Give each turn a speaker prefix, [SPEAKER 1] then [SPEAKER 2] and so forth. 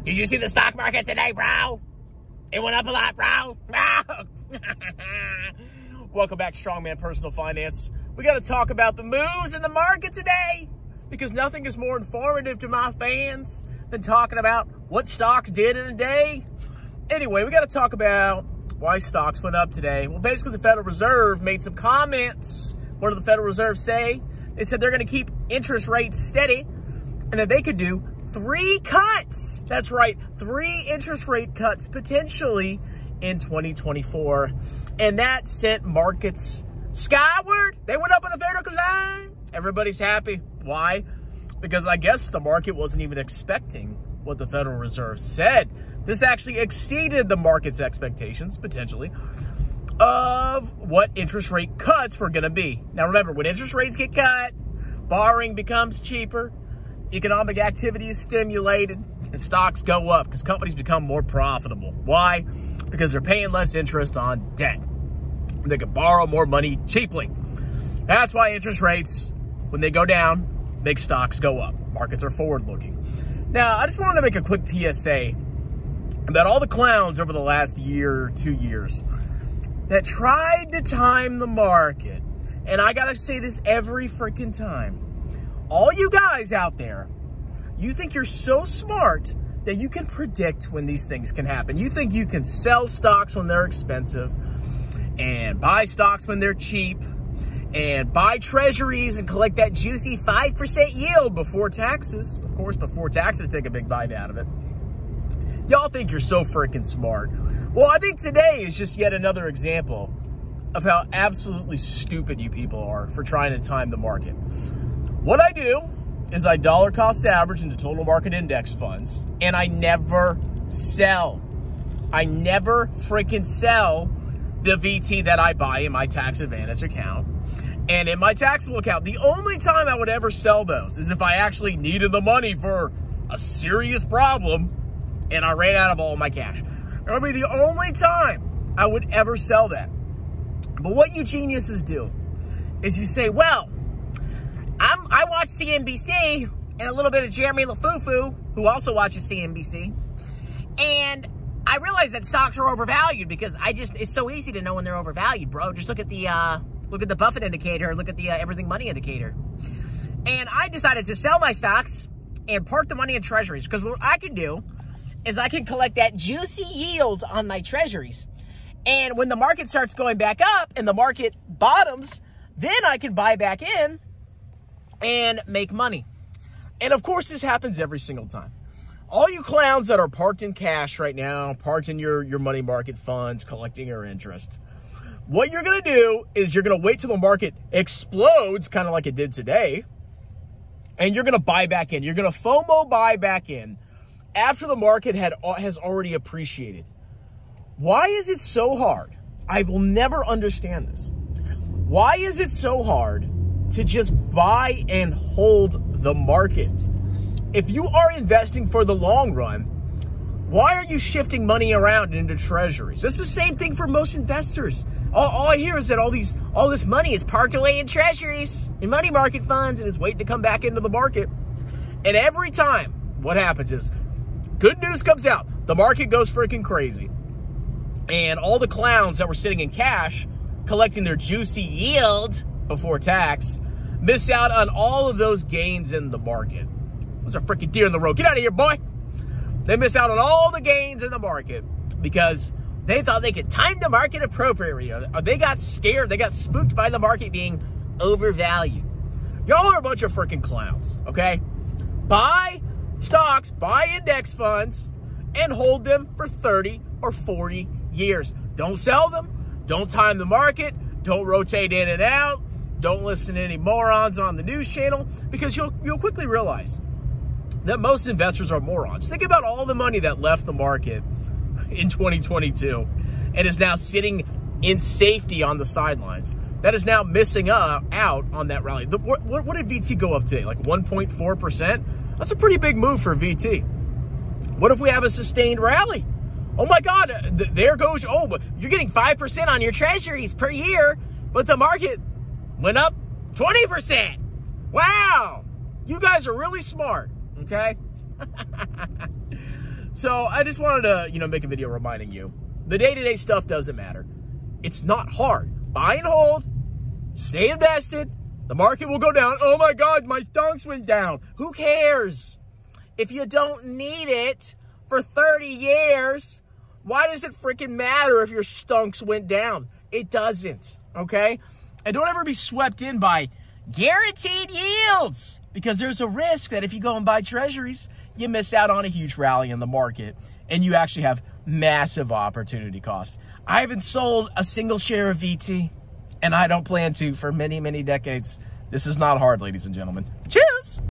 [SPEAKER 1] Did you see the stock market today, bro? It went up a lot, bro. Welcome back, Strongman Personal Finance. We got to talk about the moves in the market today because nothing is more informative to my fans than talking about what stocks did in a day. Anyway, we got to talk about why stocks went up today. Well, basically, the Federal Reserve made some comments. What did the Federal Reserve say? They said they're going to keep interest rates steady and that they could do 3 cuts. That's right, 3 interest rate cuts potentially in 2024. And that sent markets skyward. They went up on a vertical line. Everybody's happy. Why? Because I guess the market wasn't even expecting what the Federal Reserve said. This actually exceeded the market's expectations, potentially, of what interest rate cuts were going to be. Now, remember, when interest rates get cut, borrowing becomes cheaper, economic activity is stimulated, and stocks go up because companies become more profitable. Why? Because they're paying less interest on debt. They can borrow more money cheaply. That's why interest rates, when they go down, make stocks go up. Markets are forward-looking. Now, I just wanted to make a quick PSA about all the clowns over the last year or 2 years that tried to time the market. And I gotta say this every freaking time. All you guys out there, you think you're so smart that you can predict when these things can happen. You think you can sell stocks when they're expensive and buy stocks when they're cheap and buy treasuries and collect that juicy 5% yield before taxes. Of course, before taxes take a big bite out of it. Y'all think you're so freaking smart. Well, I think today is just yet another example of how absolutely stupid you people are for trying to time the market. What I do is I dollar cost average into total market index funds, and I never sell. I never freaking sell the VT that I buy in my tax advantage account. And in my taxable account, the only time I would ever sell those is if I actually needed the money for a serious problem and I ran out of all my cash. That would be the only time I would ever sell that. But what you geniuses do is you say, well, I watch CNBC and a little bit of Jeremy LaFufu, who also watches CNBC, and I realize that stocks are overvalued because it's so easy to know when they're overvalued, bro. Just look at the Buffett indicator, look at the Everything Money indicator. And I decided to sell my stocks and park the money in treasuries because what I can do is I can collect that juicy yield on my treasuries. And when the market starts going back up and the market bottoms, then I can buy back in and make money. And of course, this happens every single time. All you clowns that are parked in cash right now, parked in your money market funds, collecting your interest, what you're going to do is you're going to wait till the market explodes, kind of like it did today, and you're going to buy back in. You're going to FOMO buy back in after the market has already appreciated. Why is it so hard? I will never understand this. Why is it so hard to just buy and hold the market? If you are investing for the long run, why are you shifting money around into treasuries? It's the same thing for most investors. All I hear is that all this money is parked away in treasuries, in money market funds, and it's waiting to come back into the market. And every time, what happens is, good news comes out. The market goes freaking crazy. And all the clowns that were sitting in cash, collecting their juicy yield before tax, miss out on all of those gains in the market. There's a freaking deer in the road. Get out of here, boy. They miss out on all the gains in the market because they thought they could time the market appropriately. Or they got scared. They got spooked by the market being overvalued. Y'all are a bunch of freaking clowns, okay? Buy stocks, buy index funds, and hold them for 30 or 40 years. Don't sell them. Don't time the market. Don't rotate in and out. Don't listen to any morons on the news channel because you'll quickly realize that most investors are morons. Think about all the money that left the market in 2022 and is now sitting in safety on the sidelines. That is now missing out on that rally. What did VT go up today? Like 1.4%? That's a pretty big move for VT. What if we have a sustained rally? Oh my God, there goes, but you're getting 5% on your treasuries per year, but the market went up 20%. Wow, you guys are really smart, okay? So I just wanted to, make a video reminding you, the day-to-day stuff doesn't matter. It's not hard. Buy and hold, stay invested. The market will go down. Oh my God, my stonks went down. Who cares? If you don't need it for 30 years, why does it freaking matter if your stonks went down? It doesn't, okay? And don't ever be swept in by guaranteed yields, because there's a risk that if you go and buy treasuries, you miss out on a huge rally in the market and you actually have massive opportunity costs. I haven't sold a single share of VT, and I don't plan to for many, many decades. This is not hard, ladies and gentlemen. Cheers!